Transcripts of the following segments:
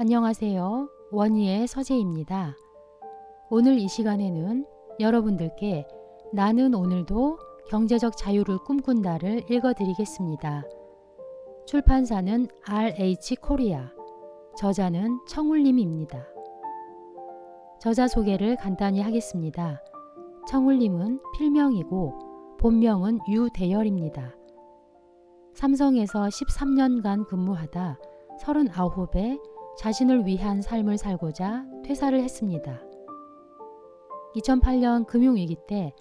안녕하세요. 원희의 서재입니다. 오늘 이 시간에는 여러분들께 나는 오늘도 경제적 자유를 꿈꾼다를 읽어드리겠습니다. 출판사는 RH 코리아, 저자는 청울님입니다. 저자 소개를 간단히 하겠습니다. 청울님은 필명이고 본명은 유대열입니다. 삼성에서 13년간 근무하다 39에 자신을 위한 삶을 살고자 퇴사를 했습니다. 2008년 금융위기 때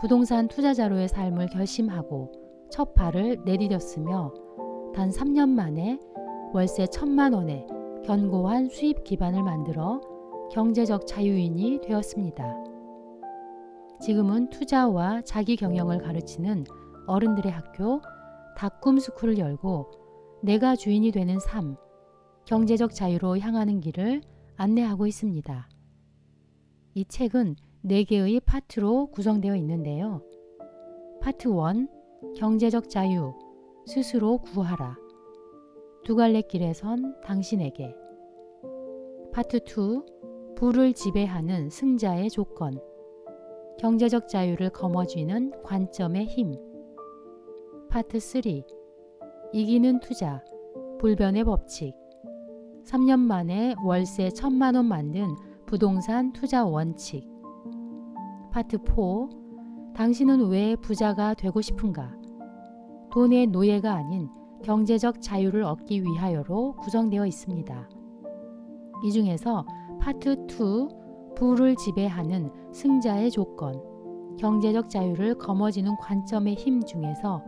부동산 투자자로의 삶을 결심하고 첫 발을 내디뎠으며 단 3년 만에 월세 1,000만 원의 견고한 수입 기반을 만들어 경제적 자유인이 되었습니다. 지금은 투자와 자기 경영을 가르치는 어른들의 학교 닥꿈스쿨을 열고 내가 주인이 되는 삶, 경제적 자유로 향하는 길을 안내하고 있습니다. 이 책은 4개의 파트로 구성되어 있는데요. 파트 1, 경제적 자유, 스스로 구하라. 두 갈래 길에 선 당신에게. 파트 2, 부를 지배하는 승자의 조건. 경제적 자유를 거머쥐는 관점의 힘. 파트 3, 이기는 투자, 불변의 법칙. 3년 만에 월세 1,000만 원 만든 부동산 투자 원칙. 파트 4, 당신은 왜 부자가 되고 싶은가? 돈의 노예가 아닌 경제적 자유를 얻기 위하여로 구성되어 있습니다. 이 중에서 파트 2, 부를 지배하는 승자의 조건, 경제적 자유를 거머쥐는 관점의 힘 중에서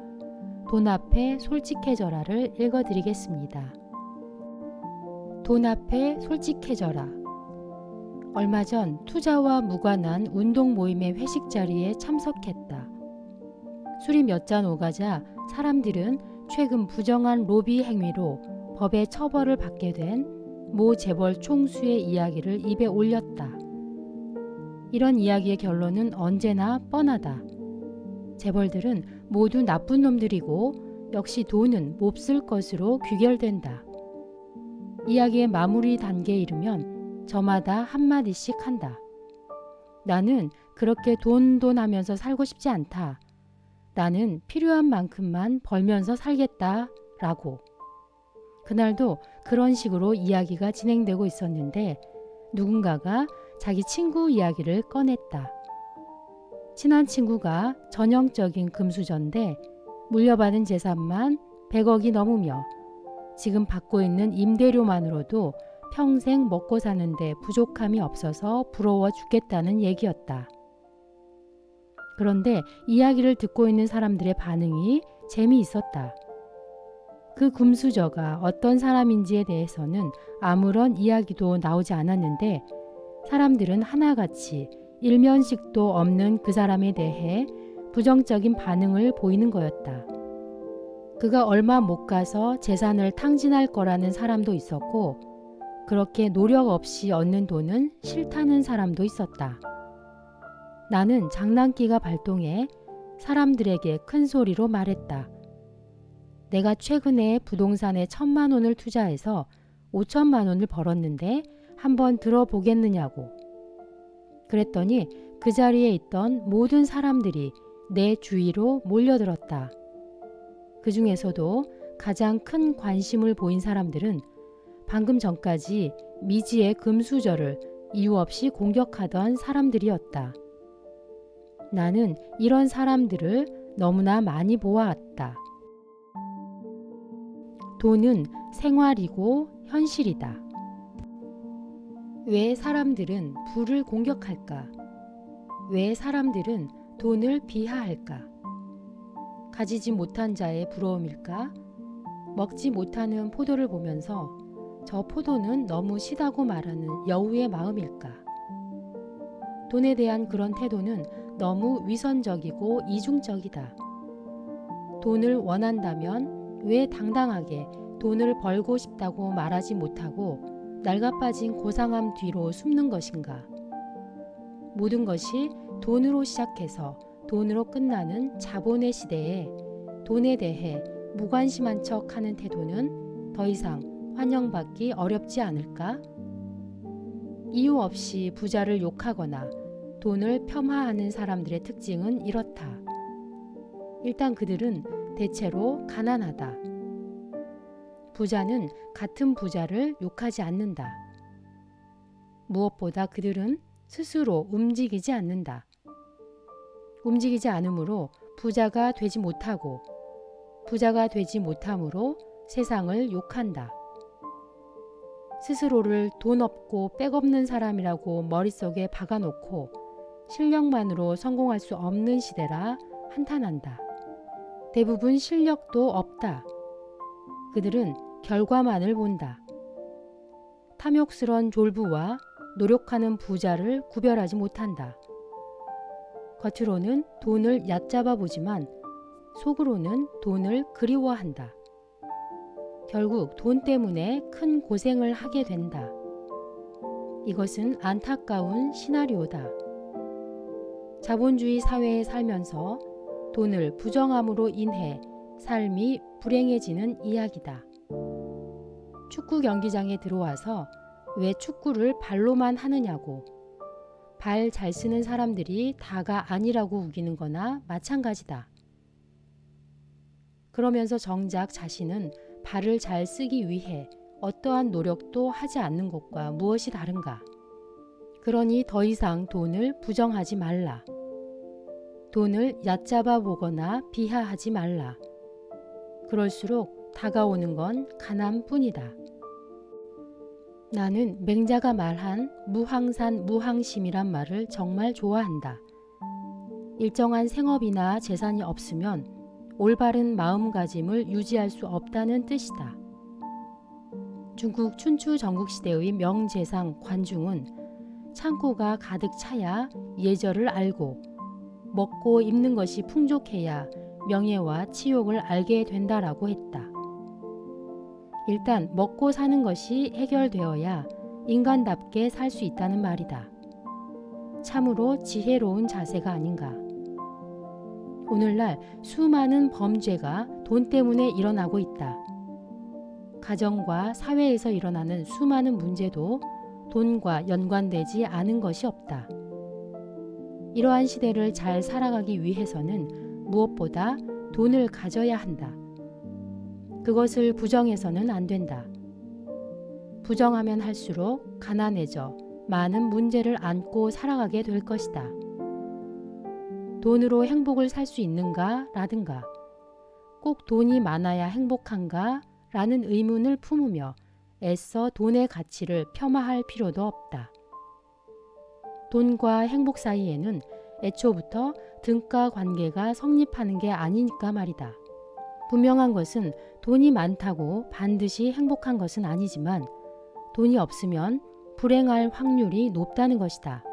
돈 앞에 솔직해져라를 읽어드리겠습니다. 돈 앞에 솔직해져라. 얼마 전 투자와 무관한 운동 모임의 회식 자리에 참석했다. 술이 몇 잔 오가자 사람들은 최근 부정한 로비 행위로 법의 처벌을 받게 된 모 재벌 총수의 이야기를 입에 올렸다. 이런 이야기의 결론은 언제나 뻔하다. 재벌들은 모두 나쁜 놈들이고 역시 돈은 몹쓸 것으로 귀결된다. 이야기의 마무리 단계에 이르면 저마다 한마디씩 한다. 나는 그렇게 돈 하면서 살고 싶지 않다. 나는 필요한 만큼만 벌면서 살겠다. 라고. 그날도 그런 식으로 이야기가 진행되고 있었는데 누군가가 자기 친구 이야기를 꺼냈다. 친한 친구가 전형적인 금수저인데 물려받은 재산만 100억이 넘으며 지금 받고 있는 임대료만으로도 평생 먹고 사는데 부족함이 없어서 부러워 죽겠다는 얘기였다. 그런데 이야기를 듣고 있는 사람들의 반응이 재미있었다. 그 금수저가 어떤 사람인지에 대해서는 아무런 이야기도 나오지 않았는데 사람들은 하나같이 일면식도 없는 그 사람에 대해 부정적인 반응을 보이는 거였다. 그가 얼마 못 가서 재산을 탕진할 거라는 사람도 있었고 그렇게 노력 없이 얻는 돈은 싫다는 사람도 있었다. 나는 장난기가 발동해 사람들에게 큰 소리로 말했다. 내가 최근에 부동산에 1,000만 원을 투자해서 5천만 원을 벌었는데 한번 들어보겠느냐고. 그랬더니 그 자리에 있던 모든 사람들이 내 주위로 몰려들었다. 그 중에서도 가장 큰 관심을 보인 사람들은 방금 전까지 미지의 금수저를 이유 없이 공격하던 사람들이었다. 나는 이런 사람들을 너무나 많이 보아왔다. 돈은 생활이고 현실이다. 왜 사람들은 부를 공격할까? 왜 사람들은 돈을 비하할까? 가지지 못한 자의 부러움일까? 먹지 못하는 포도를 보면서 저 포도는 너무 시다고 말하는 여우의 마음일까? 돈에 대한 그런 태도는 너무 위선적이고 이중적이다. 돈을 원한다면 왜 당당하게 돈을 벌고 싶다고 말하지 못하고 낡아빠진 고상함 뒤로 숨는 것인가? 모든 것이 돈으로 시작해서 돈으로 끝나는 자본의 시대에 돈에 대해 무관심한 척 하는 태도는 더 이상 환영받기 어렵지 않을까? 이유 없이 부자를 욕하거나 돈을 폄하하는 사람들의 특징은 이렇다. 일단 그들은 대체로 가난하다. 부자는 같은 부자를 욕하지 않는다. 무엇보다 그들은 스스로 움직이지 않는다. 움직이지 않으므로 부자가 되지 못하고 부자가 되지 못함으로 세상을 욕한다. 스스로를 돈 없고 빽 없는 사람이라고 머릿속에 박아놓고 실력만으로 성공할 수 없는 시대라 한탄한다. 대부분 실력도 없다. 그들은 결과만을 본다. 탐욕스런 졸부와 노력하는 부자를 구별하지 못한다. 겉으로는 돈을 얕잡아 보지만 속으로는 돈을 그리워한다. 결국 돈 때문에 큰 고생을 하게 된다. 이것은 안타까운 시나리오다. 자본주의 사회에 살면서 돈을 부정함으로 인해 삶이 불행해지는 이야기다. 축구 경기장에 들어와서 왜 축구를 발로만 하느냐고 발 잘 쓰는 사람들이 다가 아니라고 우기는 거나 마찬가지다. 그러면서 정작 자신은 발을 잘 쓰기 위해 어떠한 노력도 하지 않는 것과 무엇이 다른가? 그러니 더 이상 돈을 부정하지 말라. 돈을 얕잡아 보거나 비하하지 말라. 그럴수록 다가오는 건 가난뿐이다. 나는 맹자가 말한 무항산 무항심이란 말을 정말 좋아한다. 일정한 생업이나 재산이 없으면 올바른 마음가짐을 유지할 수 없다는 뜻이다. 중국 춘추 전국시대의 명재상 관중은 창고가 가득 차야 예절을 알고 먹고 입는 것이 풍족해야 명예와 치욕을 알게 된다라고 했다. 일단 먹고 사는 것이 해결되어야 인간답게 살 수 있다는 말이다. 참으로 지혜로운 자세가 아닌가. 오늘날 수많은 범죄가 돈 때문에 일어나고 있다. 가정과 사회에서 일어나는 수많은 문제도 돈과 연관되지 않은 것이 없다. 이러한 시대를 잘 살아가기 위해서는 무엇보다 돈을 가져야 한다. 그것을 부정해서는 안 된다. 부정하면 할수록 가난해져 많은 문제를 안고 살아가게 될 것이다. 돈으로 행복을 살 수 있는가? 라든가 꼭 돈이 많아야 행복한가? 라는 의문을 품으며 애써 돈의 가치를 폄하할 필요도 없다. 돈과 행복 사이에는 애초부터 등가 관계가 성립하는 게 아니니까 말이다. 분명한 것은 돈이 많다고 반드시 행복한 것은 아니지만 돈이 없으면 불행할 확률이 높다는 것이다.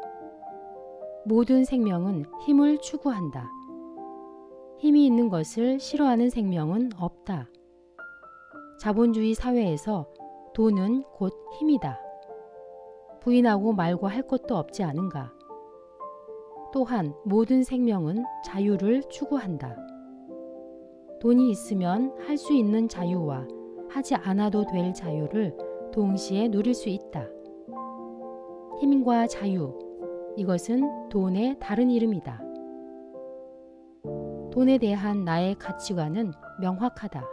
모든 생명은 힘을 추구한다. 힘이 있는 것을 싫어하는 생명은 없다. 자본주의 사회에서 돈은 곧 힘이다. 부인하고 말고 할 것도 없지 않은가. 또한 모든 생명은 자유를 추구한다. 돈이 있으면 할 수 있는 자유와 하지 않아도 될 자유를 동시에 누릴 수 있다. 힘과 자유, 이것은 돈의 다른 이름이다. 돈에 대한 나의 가치관은 명확하다.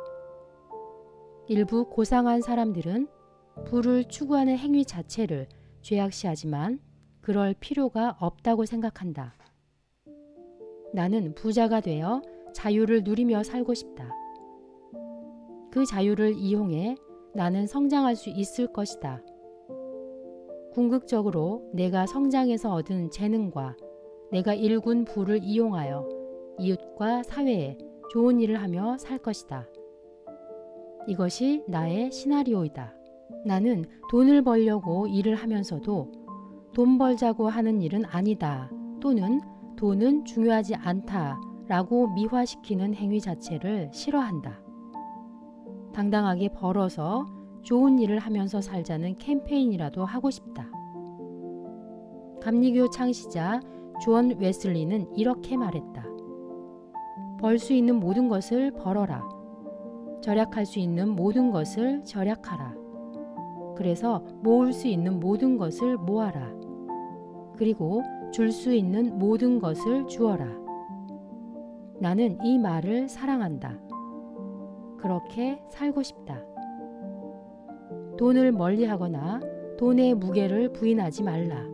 일부 고상한 사람들은 부를 추구하는 행위 자체를 죄악시하지만 그럴 필요가 없다고 생각한다. 나는 부자가 되어 자유를 누리며 살고 싶다. 그 자유를 이용해 나는 성장할 수 있을 것이다. 궁극적으로 내가 성장해서 얻은 재능과 내가 일군 부를 이용하여 이웃과 사회에 좋은 일을 하며 살 것이다. 이것이 나의 시나리오이다. 나는 돈을 벌려고 일을 하면서도 돈 벌자고 하는 일은 아니다 또는 돈은 중요하지 않다 라고 미화시키는 행위 자체를 싫어한다. 당당하게 벌어서 좋은 일을 하면서 살자는 캠페인이라도 하고 싶다. 감리교 창시자 존 웨슬리는 이렇게 말했다. 벌 수 있는 모든 것을 벌어라. 절약할 수 있는 모든 것을 절약하라. 그래서 모을 수 있는 모든 것을 모아라. 그리고 줄 수 있는 모든 것을 주어라. 나는 이 말을 사랑한다. 그렇게 살고 싶다. 돈을 멀리하거나 돈의 무게를 부인하지 말라.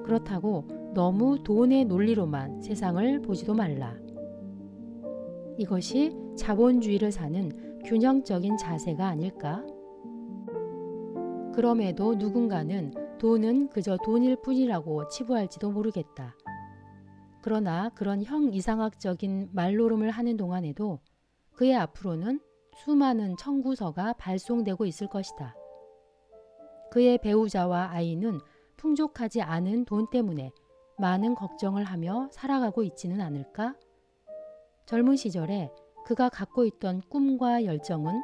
그렇다고 너무 돈의 논리로만 세상을 보지도 말라. 이것이 자본주의를 사는 균형적인 자세가 아닐까? 그럼에도 누군가는 돈은 그저 돈일 뿐이라고 치부할지도 모르겠다. 그러나 그런 형이상학적인 말노름을 하는 동안에도 그의 앞으로는 수많은 청구서가 발송되고 있을 것이다. 그의 배우자와 아이는 풍족하지 않은 돈 때문에 많은 걱정을 하며 살아가고 있지는 않을까? 젊은 시절에 그가 갖고 있던 꿈과 열정은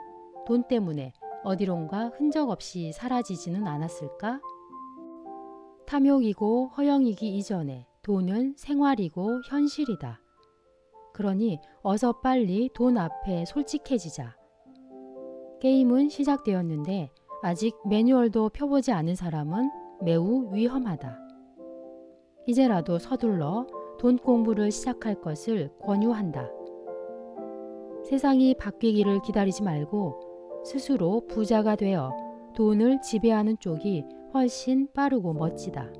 돈 때문에 어디론가 흔적 없이 사라지지는 않았을까? 탐욕이고 허영이기 이전에 돈은 생활이고 현실이다. 그러니 어서 빨리 돈 앞에 솔직해지자. 게임은 시작되었는데 아직 매뉴얼도 펴보지 않은 사람은 매우 위험하다. 이제라도 서둘러 돈 공부를 시작할 것을 권유한다. 세상이 바뀌기를 기다리지 말고 스스로 부자가 되어 돈을 지배하는 쪽이 훨씬 빠르고 멋지다.